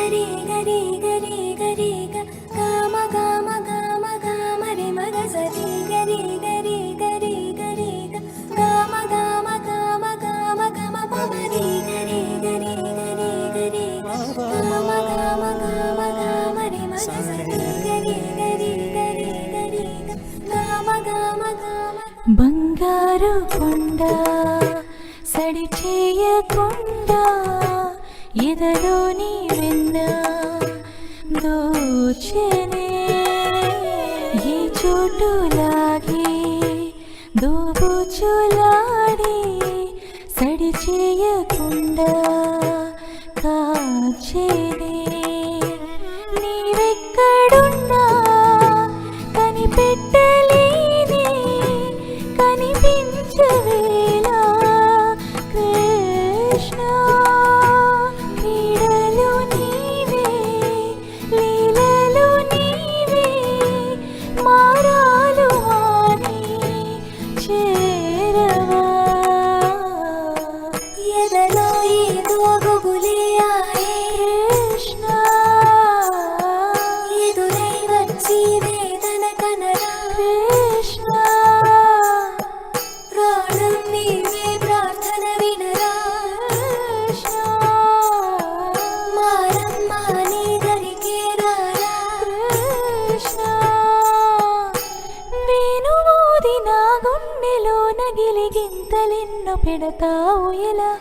గరి గరి గరి గరి గమ గమ గమ గమ రి మగ సరి గరి గరి గరి గరి గమ గమ గమ గమ గమ పవరి గరి గరి గరి గరి గమ గమ గమ గమ రి మగ సరి గరి గరి గరి గరి గమ గమ గమ బంగారు కొండ సడి చేయకుండా ఎదలోని వెన్న దోచెనే ఈ చోటులాగే దోబుచులాడి సడి చేయకుండా కాచేనే నీవెక్కడున్నా కనిపెట్టలేని కనిపించవేలా కృష్ణ క్రీడలు నీవే లీలలు నీవే మారాలు అని చేరవా ఎదలో ఏదో గుబులే ఆయే కృష్ణ ఎదురై వచ్చి వేదన కనరా కృష్ణ ప్రాణం నీవే ప్రార్థన వినరా కృష్ణ మారమ్మ నీ దరికే రారా కృష్ణ వేణువూది నా గుండెలో నగిలి గింతలెన్నో పెడతావు ఎలా